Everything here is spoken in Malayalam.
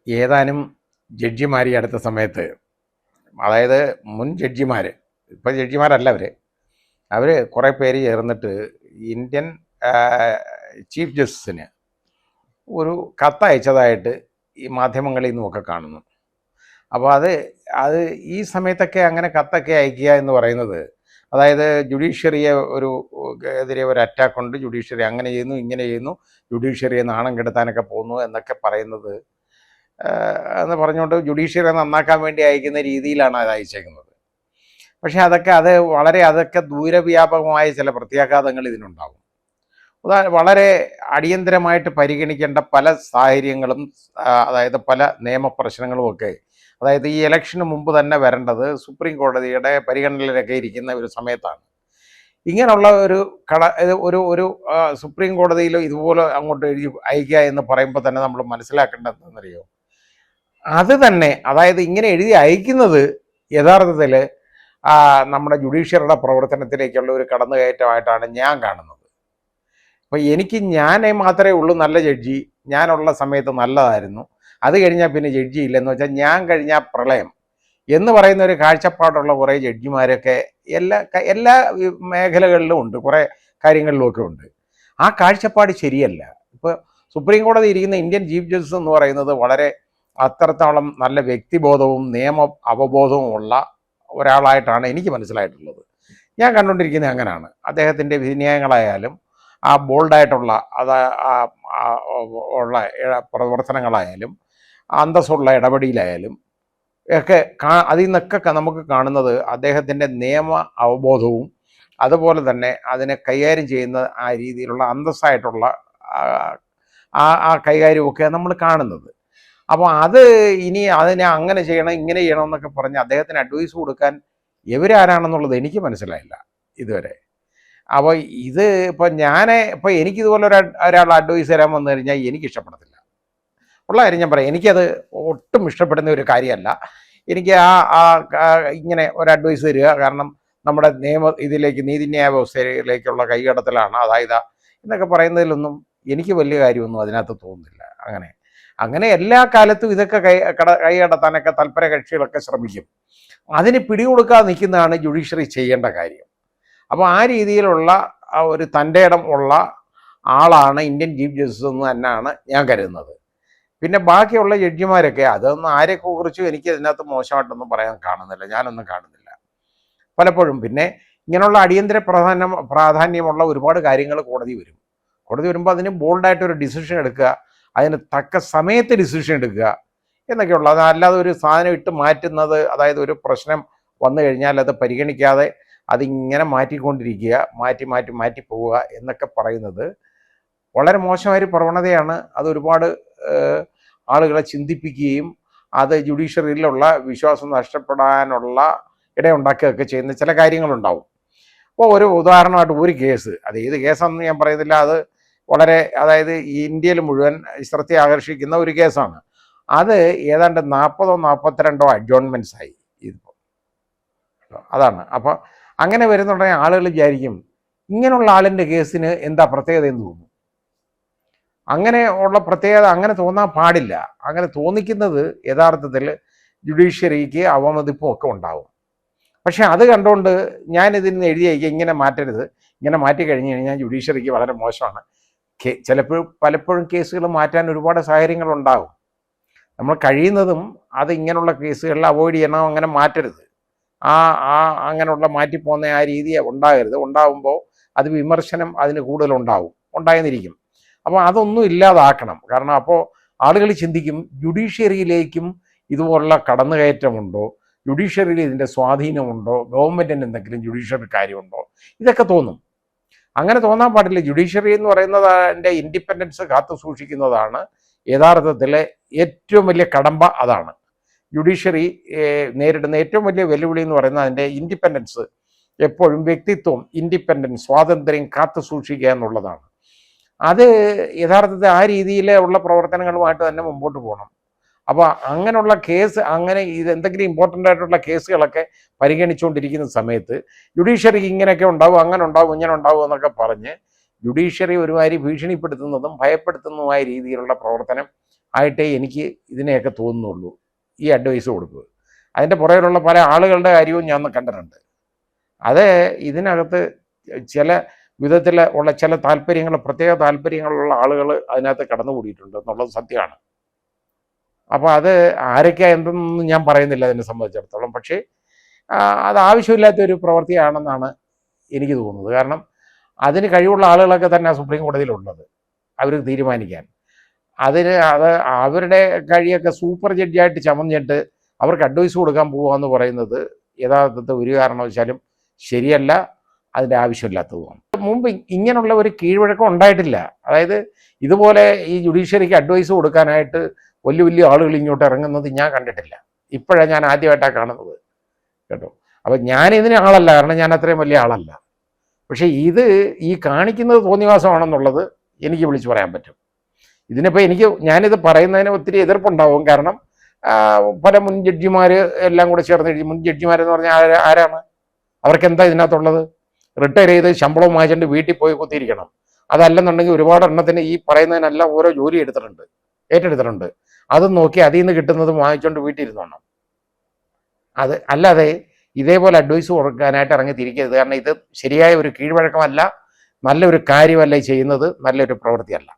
ഏതാനും ജഡ്ജിമാർ ഈ അടുത്ത സമയത്ത്, അതായത് മുൻ ജഡ്ജിമാർ, ഇപ്പം ജഡ്ജിമാരല്ല അവർ കുറേ പേര് ചേർന്നിട്ട് ഇന്ത്യൻ ചീഫ് ജസ്റ്റിസിന് ഒരു കത്തയച്ചതായിട്ട് ഈ മാധ്യമങ്ങളിൽ നിന്നുമൊക്കെ കാണുന്നു. അപ്പോൾ അത് ഈ സമയത്തൊക്കെ അങ്ങനെ കത്തൊക്കെ അയക്കുക എന്ന് പറയുന്നത്, അതായത് ജുഡീഷ്യറിയെ എതിരെ ഒരു അറ്റാക്കുണ്ട്, ജുഡീഷ്യറി അങ്ങനെ ചെയ്യുന്നു ഇങ്ങനെ ചെയ്യുന്നു, ജുഡീഷ്യറിയെ നാണം കെടുത്താനൊക്കെ പോകുന്നു എന്നൊക്കെ പറയുന്നത് എന്ന് പറഞ്ഞുകൊണ്ട് ജുഡീഷ്യറിയെ നന്നാക്കാൻ വേണ്ടി അയക്കുന്ന രീതിയിലാണ് അത് അയച്ചേക്കുന്നത്. പക്ഷേ അതൊക്കെ ദൂരവ്യാപകമായ ചില പ്രത്യാഘാതങ്ങൾ ഇതിനുണ്ടാകും. വളരെ അടിയന്തരമായിട്ട് പരിഗണിക്കേണ്ട പല സാഹചര്യങ്ങളും, അതായത് പല നിയമപ്രശ്നങ്ങളുമൊക്കെ, അതായത് ഈ ഇലക്ഷന് മുമ്പ് തന്നെ വരേണ്ടത് സുപ്രീം കോടതിയുടെ പരിഗണനയിലൊക്കെ ഇരിക്കുന്ന ഒരു സമയത്താണ്. ഇങ്ങനെയുള്ള ഒരു സുപ്രീം കോടതിയിൽ ഇതുപോലെ അങ്ങോട്ട് എഴുതി അയക്കുക എന്ന് പറയുമ്പോൾ തന്നെ നമ്മൾ മനസ്സിലാക്കേണ്ടത് എന്താണെന്നറിയോ? അത് തന്നെ, അതായത് ഇങ്ങനെ എഴുതി അയക്കുന്നത് യഥാർത്ഥത്തിൽ നമ്മുടെ ജുഡീഷ്യറിയുടെ പ്രവർത്തനത്തിലേക്കുള്ള ഒരു കടന്നുകയറ്റമായിട്ടാണ് ഞാൻ കാണുന്നത്. അപ്പോൾ ഞാനേ മാത്രമേ ഉള്ളൂ നല്ല ജഡ്ജി, ഞാനുള്ള സമയത്ത് നല്ലതായിരുന്നു, അത് കഴിഞ്ഞാൽ പിന്നെ ജഡ്ജി ഇല്ലെന്ന് വെച്ചാൽ ഞാൻ കഴിഞ്ഞാൽ പ്രളയം എന്ന് പറയുന്ന ഒരു കാഴ്ചപ്പാടുള്ള കുറേ ജഡ്ജിമാരൊക്കെ എല്ലാ മേഖലകളിലും ഉണ്ട്, കുറേ കാര്യങ്ങളിലുമൊക്കെ ഉണ്ട്. ആ കാഴ്ചപ്പാട് ശരിയല്ല. ഇപ്പോൾ സുപ്രീം കോടതി ഇരിക്കുന്ന ഇന്ത്യൻ ചീഫ് ജസ്റ്റിസ് എന്ന് പറയുന്നത് വളരെ അത്രത്തോളം നല്ല വ്യക്തിബോധവും നിയമ അവബോധവും ഉള്ള ഒരാളായിട്ടാണ് എനിക്ക് മനസ്സിലായിട്ടുള്ളത്. ഞാൻ കണ്ടുകൊണ്ടിരിക്കുന്നത് അങ്ങനെയാണ്. അദ്ദേഹത്തിൻ്റെ വിധിന്യായങ്ങളായാലും ആ ബോൾഡായിട്ടുള്ള ഉള്ള പ്രവർത്തനങ്ങളായാലും അന്തസ്സുള്ള ഇടപെടലായാലും ഒക്കെ അതിൽ നിന്നൊക്കെ നമുക്ക് കാണുന്നത് അദ്ദേഹത്തിൻ്റെ നിയമ അവബോധവും അതുപോലെ തന്നെ അതിനെ കൈകാര്യം ചെയ്യുന്ന ആ രീതിയിലുള്ള അന്തസ്സായിട്ടുള്ള ആ കൈകാര്യമൊക്കെ നമ്മൾ കാണുന്നത്. അപ്പോൾ ഇനി അതിനെ അങ്ങനെ ചെയ്യണം ഇങ്ങനെ ചെയ്യണം എന്നൊക്കെ പറഞ്ഞ് അദ്ദേഹത്തിന് അഡ്വൈസ് കൊടുക്കാൻ ഇവരാരാണെന്നുള്ളത് എനിക്ക് മനസ്സിലായില്ല ഇതുവരെ. അപ്പോൾ ഇപ്പോൾ എനിക്കിതുപോലെ ഒരാൾ അഡ്വൈസ് തരാൻ വന്നു കഴിഞ്ഞാൽ എനിക്ക് ഇഷ്ടപ്പെടത്തില്ല. ഉള്ള കാര്യം ഞാൻ പറയാം, എനിക്കത് ഒട്ടും ഇഷ്ടപ്പെടുന്ന ഒരു കാര്യമല്ല. എനിക്ക് ഇങ്ങനെ ഒരു അഡ്വൈസ് തരിക, കാരണം നമ്മുടെ നീതിന്യായ വ്യവസ്ഥയിലേക്കുള്ള കൈകടത്തലാണ്, അതായത് എന്നൊക്കെ പറയുന്നതിലൊന്നും എനിക്ക് വലിയ കാര്യമൊന്നും അതിനകത്ത് തോന്നുന്നില്ല. അങ്ങനെ എല്ലാ കാലത്തും ഇതൊക്കെ കൈകടത്താനൊക്കെ തൽപര കക്ഷികളൊക്കെ ശ്രമിക്കും. അതിന് പിടികൊടുക്കാതെ നിൽക്കുന്നതാണ് ജുഡീഷ്യറി ചെയ്യേണ്ട കാര്യം. അപ്പോൾ ആ രീതിയിലുള്ള ഒരു തൻ്റെ ഇടം ഉള്ള ആളാണ് ഇന്ത്യൻ ചീഫ് ജസ്റ്റിസ് എന്ന് തന്നെയാണ് ഞാൻ കരുതുന്നത്. പിന്നെ ബാക്കിയുള്ള ജഡ്ജിമാരൊക്കെ അതൊന്നും ആരെക്കുറിച്ചും എനിക്ക് ഇതിനകത്ത് മോശമായിട്ടൊന്നും പറയാൻ കാണുന്നില്ല, ഞാനൊന്നും കാണുന്നില്ല പലപ്പോഴും. പിന്നെ ഇങ്ങനെയുള്ള അടിയന്തര പ്രാധാന്യമുള്ള ഒരുപാട് കാര്യങ്ങൾ കോടതി വരുമ്പോൾ അതിന് ബോൾഡായിട്ടൊരു ഡിസിഷൻ എടുക്കുക, അതിന് തക്ക സമയത്ത് ഡിസിഷൻ എടുക്കുക എന്നൊക്കെയുള്ള, അതല്ലാതെ ഒരു സാധനം ഇട്ട് മാറ്റുന്നത്, അതായത് ഒരു പ്രശ്നം വന്നു കഴിഞ്ഞാൽ അത് പരിഗണിക്കാതെ അതിങ്ങനെ മാറ്റിക്കൊണ്ടിരിക്കുക, മാറ്റി പോവുക എന്നൊക്കെ പറയുന്നത് വളരെ മോശമായൊരു പ്രവണതയാണ്. അത് ഒരുപാട് ആളുകളെ ചിന്തിപ്പിക്കുകയും അത് ജുഡീഷ്യറിയിലുള്ള വിശ്വാസം നഷ്ടപ്പെടാനുള്ള ഇടയുണ്ടാക്കുകയൊക്കെ ചെയ്യുന്ന ചില കാര്യങ്ങളുണ്ടാവും. അപ്പോൾ ഒരു ഉദാഹരണമായിട്ട് ഒരു കേസ്, അത് ഏത് കേസാണെന്ന് ഞാൻ പറയുന്നില്ല, അത് അതായത് ഇന്ത്യയിൽ മുഴുവൻ ശ്രദ്ധ ആകർഷിക്കുന്ന ഒരു കേസാണ്. അത് ഏതാണ്ട് 40-42 അഡ്ജോൺമെൻറ്റ്സ് ആയി ഇതിപ്പോൾ. അതാണ്. അപ്പോൾ അങ്ങനെ വരുന്നുണ്ടെങ്കിൽ ആളുകൾ വിചാരിക്കും ഇങ്ങനെയുള്ള ആളിൻ്റെ കേസിന് എന്താ പ്രത്യേകത എന്ന് തോന്നും. അങ്ങനെ ഉള്ള പ്രത്യേകത അങ്ങനെ തോന്നാൻ പാടില്ല. അങ്ങനെ തോന്നിക്കുന്നത് യഥാർത്ഥത്തിൽ ജുഡീഷ്യറിക്ക് അവമതിപ്പും ഒക്കെ ഉണ്ടാവും. പക്ഷെ അത് കണ്ടുകൊണ്ട് ഞാനിതിന് എഴുതിയേക്കുക ഇങ്ങനെ മാറ്റരുത്, ഇങ്ങനെ മാറ്റി കഴിഞ്ഞ് കഴിഞ്ഞാൽ ജുഡീഷ്യറിക്ക് വളരെ മോശമാണ്. പലപ്പോഴും കേസുകൾ മാറ്റാൻ ഒരുപാട് സാഹചര്യങ്ങളുണ്ടാകും. നമ്മൾ കഴിയുന്നതും അത് ഇങ്ങനെയുള്ള കേസുകളിൽ അവോയ്ഡ് ചെയ്യണം, അങ്ങനെ മാറ്റരുത്. അങ്ങനെയുള്ള മാറ്റിപ്പോകുന്ന ആ രീതി ഉണ്ടാകരുത്. ഉണ്ടാകുമ്പോൾ അത് വിമർശനം അതിന് ഉണ്ടായെന്നിരിക്കും. അപ്പോൾ അതൊന്നും ഇല്ലാതാക്കണം. കാരണം അപ്പോൾ ആളുകൾ ചിന്തിക്കും ജുഡീഷ്യറിയിലേക്കും ഇതുപോലുള്ള കടന്നുകയറ്റമുണ്ടോ, ജുഡീഷ്യറിയിൽ ഇതിൻ്റെ സ്വാധീനമുണ്ടോ, ഗവൺമെൻറ്റിന് എന്തെങ്കിലും ജുഡീഷ്യറി കാര്യമുണ്ടോ, ഇതൊക്കെ തോന്നും. അങ്ങനെ തോന്നാൻ പാടില്ല. ജുഡീഷ്യറി എന്ന് പറയുന്നത് അതിൻ്റെ ഇൻഡിപെൻഡൻസ് കാത്തു സൂക്ഷിക്കുന്നതാണ് യഥാർത്ഥത്തിലെ ഏറ്റവും വലിയ കടമ്പ. അതാണ് ജുഡീഷ്യറി നേരിടുന്ന ഏറ്റവും വലിയ വെല്ലുവിളി എന്ന് പറയുന്നത് അതിൻ്റെ ഇൻഡിപെൻഡൻസ്, എപ്പോഴും വ്യക്തിത്വം, ഇൻഡിപെൻഡൻസ്, സ്വാതന്ത്ര്യം കാത്തു സൂക്ഷിക്കുക എന്നുള്ളതാണ്. അത് യഥാർത്ഥത്തിൽ ആ രീതിയിലുള്ള പ്രവർത്തനങ്ങളുമായിട്ട് തന്നെ മുമ്പോട്ട് പോകണം. അപ്പോൾ അങ്ങനെയുള്ള കേസ്, എന്തെങ്കിലും ഇമ്പോർട്ടൻ്റ് ആയിട്ടുള്ള കേസുകളൊക്കെ പരിഗണിച്ചുകൊണ്ടിരിക്കുന്ന സമയത്ത് ജുഡീഷ്യറിക്ക് ഇങ്ങനെയൊക്കെ ഉണ്ടാവും, അങ്ങനെ ഉണ്ടാവും, ഇങ്ങനെ ഉണ്ടാവും എന്നൊക്കെ പറഞ്ഞ് ജുഡീഷ്യറി ഒരുമാതിരി ഭീഷണിപ്പെടുത്തുന്നതും ഭയപ്പെടുത്തുന്നതുമായ രീതിയിലുള്ള പ്രവർത്തനം ആയിട്ടേ എനിക്ക് ഇതിനെയൊക്കെ തോന്നുന്നുള്ളൂ ഈ അഡ്വൈസ് കൊടുക്കുക. അതിൻ്റെ പുറകിലുള്ള പല ആളുകളുടെ കാര്യവും ഞാൻ കണ്ടിട്ടുണ്ട്. അത് ഇതിനകത്ത് ചില വിധത്തിൽ ഉള്ള ചില താല്പര്യങ്ങൾ, പ്രത്യേക താല്പര്യങ്ങളുള്ള ആളുകൾ അതിനകത്ത് കടന്നുകൂടിയിട്ടുണ്ട് എന്നുള്ളത് സത്യമാണ്. അപ്പോൾ അത് ആരൊക്കെ എന്തെന്നൊന്നും ഞാൻ പറയുന്നില്ല അതിനെ സംബന്ധിച്ചിടത്തോളം. പക്ഷേ അത് ആവശ്യമില്ലാത്തൊരു പ്രവൃത്തിയാണെന്നാണ് എനിക്ക് തോന്നുന്നത്. കാരണം അതിന് കഴിവുള്ള ആളുകളൊക്കെ തന്നെ സുപ്രീം കോടതിയിലുള്ളത്, അവർ തീരുമാനിക്കാൻ. അത് അവരുടെ കഴിയൊക്കെ സൂപ്പർ ജഡ്ജിയായിട്ട് ചമഞ്ഞിട്ട് അവർക്ക് അഡ്വൈസ് കൊടുക്കാൻ പോകുക എന്ന് പറയുന്നത് യഥാർത്ഥത്തിൽ ഒരു കാരണവശാലും ശരിയല്ല, അതിൻ്റെ ആവശ്യമില്ലാത്തതുമാണ്. മുമ്പ് ഇങ്ങനെയുള്ള ഒരു കീഴ്വഴക്കം ഉണ്ടായിട്ടില്ല. അതായത് ഇതുപോലെ ഈ ജുഡീഷ്യറിക്ക് അഡ്വൈസ് കൊടുക്കാനായിട്ട് വലിയ വലിയ ആളുകൾ ഇങ്ങോട്ട് ഇറങ്ങുന്നത് ഞാൻ കണ്ടിട്ടില്ല. ഇപ്പോഴാണ് ഞാൻ ആദ്യമായിട്ടാണ് കാണുന്നത് കേട്ടോ. അപ്പം ഞാനിതിന് ആളല്ല, കാരണം ഞാൻ അത്രയും വലിയ ആളല്ല. പക്ഷേ ഇത് ഈ കാണിക്കുന്നത് തോന്നിവാസമാണെന്നുള്ളത് എനിക്ക് വിളിച്ചു പറയാൻ പറ്റും. ഇതിനിപ്പോൾ ഞാനിത് പറയുന്നതിന് ഒത്തിരി എതിർപ്പുണ്ടാവും. കാരണം പല മുൻ ജഡ്ജിമാർ എല്ലാം കൂടെ ചേർന്ന്, മുൻ ജഡ്ജിമാരെന്ന് പറഞ്ഞാൽ ആരാണ്? അവർക്ക് എന്താ ഇതിനകത്തുള്ളത്? റിട്ടയർ ചെയ്ത് ശമ്പളവും വാങ്ങിച്ചിട്ട് വീട്ടിൽ പോയി കുത്തിയിരിക്കണം. അതല്ലെന്നുണ്ടെങ്കിൽ ഒരുപാട് എണ്ണത്തിന് ഈ പറയുന്നതിനെല്ലാം ഓരോ ജോലി ഏറ്റെടുത്തിട്ടുണ്ട്. അതും നോക്കി അതിൽ നിന്ന് കിട്ടുന്നത് വാങ്ങിച്ചുകൊണ്ട് വീട്ടിൽ ഇരുന്നോണം. അത് അല്ലാതെ ഇതേപോലെ അഡ്വൈസ് കൊടുക്കാനായിട്ട് ഇറങ്ങി തിരിക്കരുത്. കാരണം ഇത് ശരിയായ ഒരു കീഴ്വഴക്കമല്ല, നല്ലൊരു കാര്യമല്ല ചെയ്യുന്നത്, നല്ലൊരു പ്രവൃത്തിയല്ല.